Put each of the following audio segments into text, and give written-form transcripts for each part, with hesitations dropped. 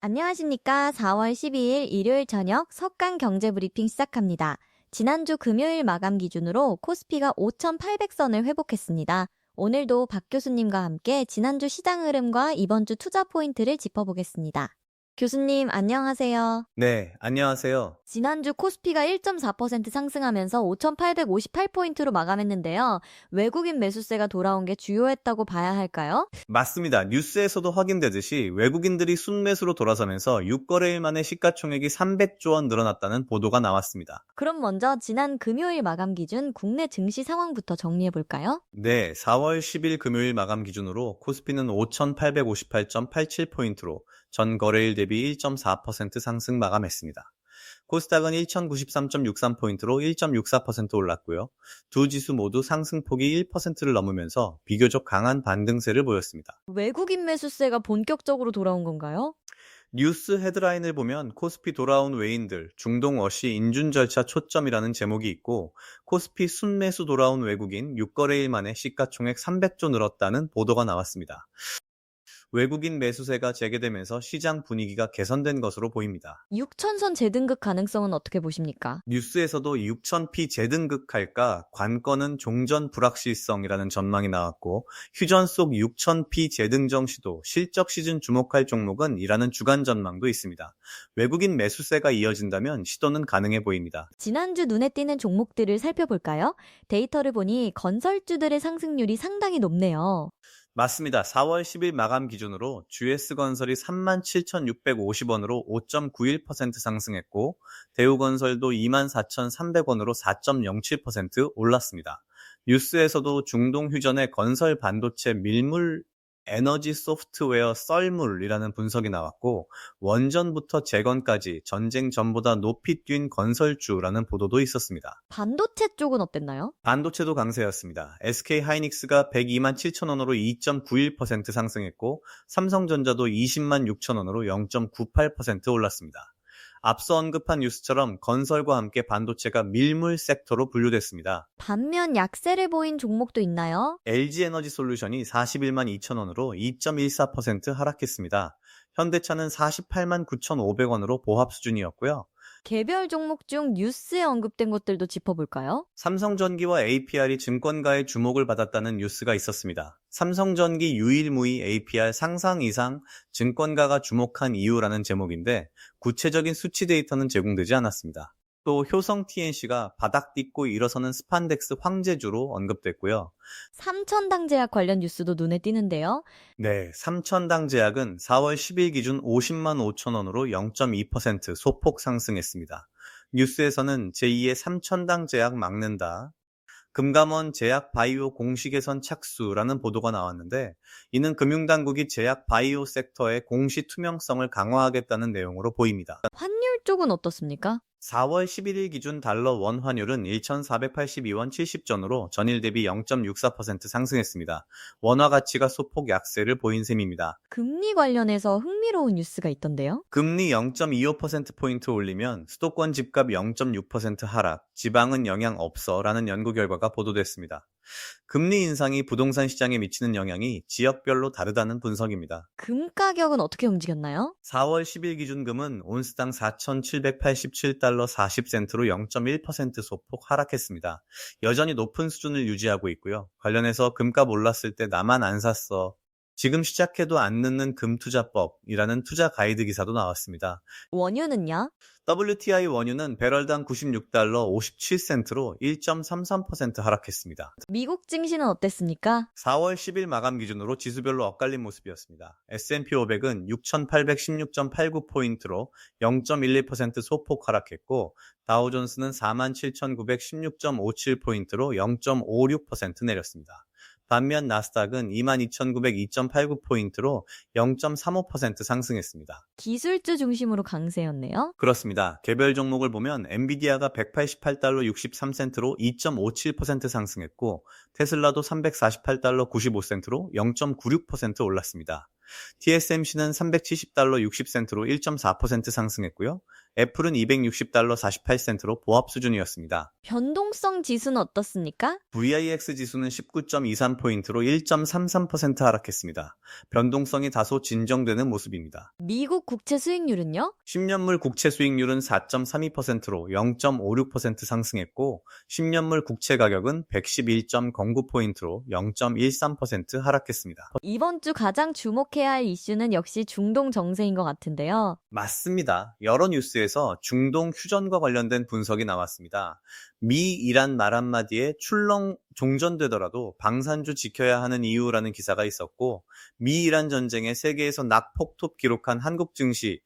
안녕하십니까. 4월 12일 일요일 저녁 석간 경제 브리핑 시작합니다. 지난주 금요일 마감 기준으로 코스피가 5,800선을 회복했습니다. 오늘도 박 교수님과 함께 지난주 시장 흐름과 이번 주 투자 포인트를 짚어보겠습니다. 교수님, 안녕하세요. 네, 안녕하세요. 지난주 코스피가 1.4% 상승하면서 5,858포인트로 마감했는데요. 외국인 매수세가 돌아온 게 주요했다고 봐야 할까요? 맞습니다. 뉴스에서도 확인되듯이 외국인들이 순매수로 돌아서면서 6거래일 만에 시가총액이 300조 원 늘어났다는 보도가 나왔습니다. 그럼 먼저 지난 금요일 마감 기준 국내 증시 상황부터 정리해볼까요? 네, 4월 10일 금요일 마감 기준으로 코스피는 5,858.87포인트로 전 거래일 대비 1.4% 상승 마감했습니다. 코스닥은 1,093.63포인트로 1.64% 올랐고요. 두 지수 모두 상승폭이 1%를 넘으면서 비교적 강한 반등세를 보였습니다. 외국인 매수세가 본격적으로 돌아온 건가요? 뉴스 헤드라인을 보면 코스피 돌아온 외인들, 중동 워시 인준 절차 초점이라는 제목이 있고 코스피 순매수 돌아온 외국인 6거래일 만에 시가총액 300조 늘었다는 보도가 나왔습니다. 외국인 매수세가 재개되면서 시장 분위기가 개선된 것으로 보입니다. 6천선 재등급 가능성은 어떻게 보십니까? 뉴스에서도 6,000피 재등극할까 관건은 종전 불확실성이라는 전망이 나왔고 휴전 속 6,000피 재등정 시도 실적 시즌 주목할 종목은 이라는 주간 전망도 있습니다. 외국인 매수세가 이어진다면 시도는 가능해 보입니다. 지난주 눈에 띄는 종목들을 살펴볼까요? 데이터를 보니 건설주들의 상승률이 상당히 높네요. 맞습니다. 4월 10일 마감 기준으로 GS건설이 37,650원으로 5.91% 상승했고 대우건설도 24,300원으로 4.07% 올랐습니다. 뉴스에서도 중동 휴전의 건설 반도체 밀물 에너지 소프트웨어 썰물이라는 분석이 나왔고 원전부터 재건까지 전쟁 전보다 높이 뛴 건설주라는 보도도 있었습니다. 반도체 쪽은 어땠나요? 반도체도 강세였습니다. SK 하이닉스가 102만 7천 원으로 2.91% 상승했고 삼성전자도 20만 6천 원으로 0.98% 올랐습니다. 앞서 언급한 뉴스처럼 건설과 함께 반도체가 밀물 섹터로 분류됐습니다. 반면 약세를 보인 종목도 있나요? LG에너지솔루션이 41만 2천 원으로 2.14% 하락했습니다. 현대차는 48만 9,500원으로 보합 수준이었고요. 개별 종목 중 뉴스에 언급된 것들도 짚어볼까요? 삼성전기와 APR이 증권가의 주목을 받았다는 뉴스가 있었습니다. 삼성전기 유일무이 APR 상상 이상 증권가가 주목한 이유라는 제목인데 구체적인 수치 데이터는 제공되지 않았습니다. 또 효성 TNC가 바닥 딛고 일어서는 스판덱스 황제주로 언급됐고요. 삼천당제약 관련 뉴스도 눈에 띄는데요. 네, 삼천당 제약은 4월 10일 기준 50만 5천 원으로 0.2% 소폭 상승했습니다. 뉴스에서는 제2의 삼천당 제약 막는다. 금감원 제약 바이오 공시개선 착수라는 보도가 나왔는데 이는 금융당국이 제약 바이오 섹터의 공시 투명성을 강화하겠다는 내용으로 보입니다. 환율 쪽은 어떻습니까? 4월 11일 기준 달러 원 환율은 1,482원 70전으로 전일 대비 0.64% 상승했습니다. 원화 가치가 소폭 약세를 보인 셈입니다. 금리 관련해서 흥미로운 뉴스가 있던데요. 금리 0.25%포인트 올리면 수도권 집값 0.6% 하락, 지방은 영향 없어라는 연구 결과가 보도됐습니다. 금리 인상이 부동산 시장에 미치는 영향이 지역별로 다르다는 분석입니다. 금 가격은 어떻게 움직였나요? 4월 10일 기준 금은 온스당 4,787달러 40센트로 0.1% 소폭 하락했습니다. 여전히 높은 수준을 유지하고 있고요. 관련해서 금값 올랐을 때 나만 안 샀어. 지금 시작해도 안 늦는 금투자법이라는 투자 가이드 기사도 나왔습니다. 원유는요? WTI 원유는 배럴당 96달러 57센트로 1.33% 하락했습니다. 미국 증시는 어땠습니까? 4월 10일 마감 기준으로 지수별로 엇갈린 모습이었습니다. S&P 500은 6,816.89포인트로 0.12% 소폭 하락했고 다우존스는 47,916.57포인트로 0.56% 내렸습니다. 반면 나스닥은 22,902.89포인트로 0.35% 상승했습니다. 기술주 중심으로 강세였네요. 그렇습니다. 개별 종목을 보면 엔비디아가 188달러 63센트로 2.57% 상승했고 테슬라도 348달러 95센트로 0.96% 올랐습니다. TSMC는 370달러 60센트로 1.4% 상승했고요. 애플은 $260 48센트로 보합 수준이었습니다. 변동성 지수는 어떻습니까? VIX 지수는 19.23포인트로 1.33% 하락했습니다. 변동성이 다소 진정되는 모습입니다. 미국 국채 수익률은요? 10년물 국채 수익률은 4.32%로 0.56% 상승했고 10년물 국채 가격은 111.09포인트로 0.13% 하락했습니다. 이번 주 가장 주목해야 할 이슈는 역시 중동 정세인 것 같은데요. 맞습니다. 여러 뉴스에서 중동 휴전과 관련된 분석이 나왔습니다. 미, 이란 말 한마디에 출렁 종전되더라도 방산주 지켜야 하는 이유라는 기사가 있었고 미, 이란 전쟁에 세계에서 낙폭톱 기록한 한국 증시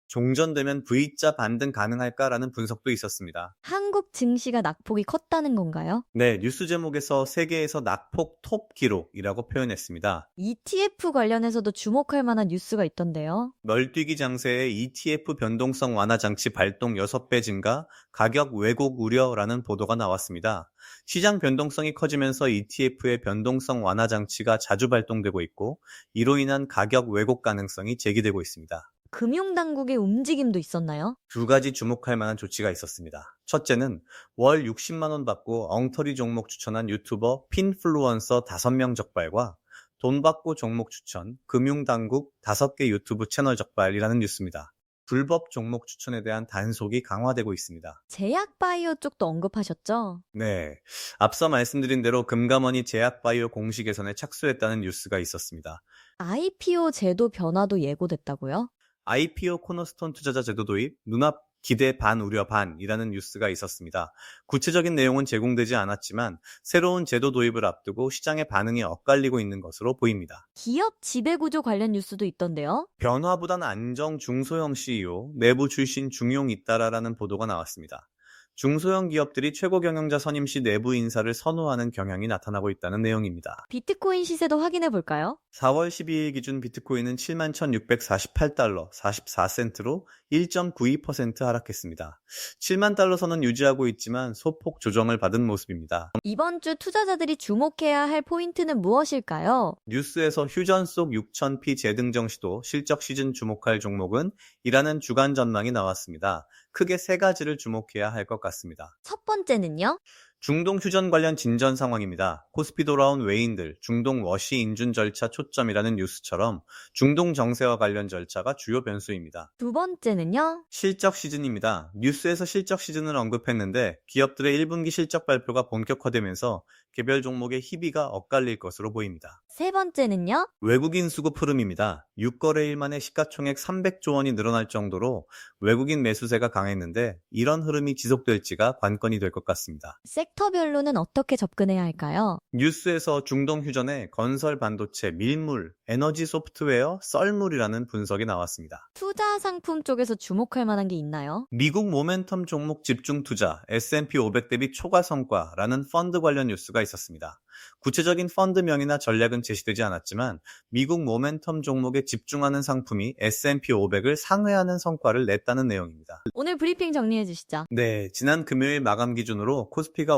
종전되면 V자 반등 가능할까라는 분석도 있었습니다. 한국 증시가 낙폭이 컸다는 건가요? 네, 뉴스 제목에서 세계에서 낙폭 톱 기록이라고 표현했습니다. ETF 관련해서도 주목할 만한 뉴스가 있던데요. 널뛰기 장세의 ETF 변동성 완화 장치 발동 6배 증가, 가격 왜곡 우려라는 보도가 나왔습니다. 시장 변동성이 커지면서 ETF의 변동성 완화 장치가 자주 발동되고 있고 이로 인한 가격 왜곡 가능성이 제기되고 있습니다. 금융당국의 움직임도 있었나요? 두 가지 주목할 만한 조치가 있었습니다. 첫째는 월 60만 원 받고 엉터리 종목 추천한 유튜버 핀플루언서 5명 적발과 돈 받고 종목 추천, 금융당국 5개 유튜브 채널 적발이라는 뉴스입니다. 불법 종목 추천에 대한 단속이 강화되고 있습니다. 제약바이오 쪽도 언급하셨죠? 네, 앞서 말씀드린 대로 금감원이 제약바이오 공식 개선에 착수했다는 뉴스가 있었습니다. IPO 제도 변화도 예고됐다고요? IPO 코너스톤 투자자 제도 도입, 눈앞 기대 반 우려 반이라는 뉴스가 있었습니다. 구체적인 내용은 제공되지 않았지만 새로운 제도 도입을 앞두고 시장의 반응이 엇갈리고 있는 것으로 보입니다. 기업 지배구조 관련 뉴스도 있던데요? 변화보단 안정 중소형 CEO, 내부 출신 중용 잇따라라는 보도가 나왔습니다. 중소형 기업들이 최고 경영자 선임 시 내부 인사를 선호하는 경향이 나타나고 있다는 내용입니다. 비트코인 시세도 확인해 볼까요? 4월 12일 기준 비트코인은 71,648달러 44센트로 1.92% 하락했습니다. 7만 달러 선은 유지하고 있지만 소폭 조정을 받은 모습입니다. 이번 주 투자자들이 주목해야 할 포인트는 무엇일까요? 뉴스에서 휴전 속 6,000p 재등정 시도 실적 시즌 주목할 종목은 이라는 주간 전망이 나왔습니다. 크게 세 가지를 주목해야 할 것 같습니다. 첫 번째는요? 중동 휴전 관련 진전 상황입니다. 코스피 돌아온 외인들, 중동 워시 인준 절차 초점이라는 뉴스처럼 중동 정세와 관련 절차가 주요 변수입니다. 두 번째는요? 실적 시즌입니다. 뉴스에서 실적 시즌을 언급했는데 기업들의 1분기 실적 발표가 본격화되면서 개별 종목의 희비가 엇갈릴 것으로 보입니다. 세 번째는요? 외국인 수급 흐름입니다. 6거래일 만에 시가총액 300조 원이 늘어날 정도로 외국인 매수세가 강했는데 이런 흐름이 지속될지가 관건이 될 것 같습니다. 섹터별로는 어떻게 접근해야 할까요? 뉴스에서 중동 휴전에 건설 반도체, 밀물, 에너지 소프트웨어, 썰물이라는 분석이 나왔습니다. 투자 상품 쪽에서 주목할 만한 게 있나요? 미국 모멘텀 종목 집중 투자, S&P 500 대비 초과 성과라는 펀드 관련 뉴스가 있었습니다. 구체적인 펀드명이나 전략은 제시되지 않았지만 미국 모멘텀 종목에 집중하는 상품이 S&P 500을 상회하는 성과를 냈다는 내용입니다. 오늘 브리핑 정리해 주시죠. 네, 지난 금요일 마감 기준으로 코스피가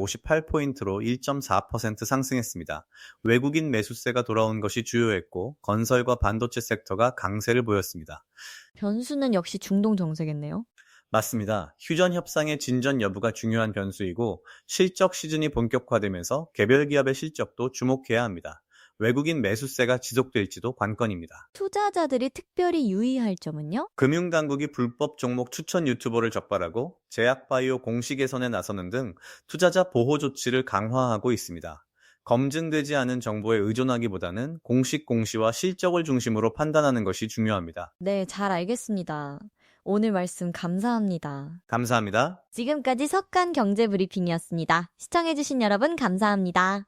5,858포인트로 1.4% 상승했습니다. 외국인 매수세가 돌아온 것이 주요했고 건설과 반도체 섹터가 강세를 보였습니다. 변수는 역시 중동 정세겠네요. 맞습니다. 휴전 협상의 진전 여부가 중요한 변수이고 실적 시즌이 본격화되면서 개별 기업의 실적도 주목해야 합니다. 외국인 매수세가 지속될지도 관건입니다. 투자자들이 특별히 유의할 점은요? 금융당국이 불법 종목 추천 유튜버를 적발하고 제약바이오 공시 개선에 나서는 등 투자자 보호 조치를 강화하고 있습니다. 검증되지 않은 정보에 의존하기보다는 공식 공시와 실적을 중심으로 판단하는 것이 중요합니다. 네, 잘 알겠습니다. 오늘 말씀 감사합니다. 감사합니다. 지금까지 석간 경제 브리핑이었습니다. 시청해주신 여러분 감사합니다.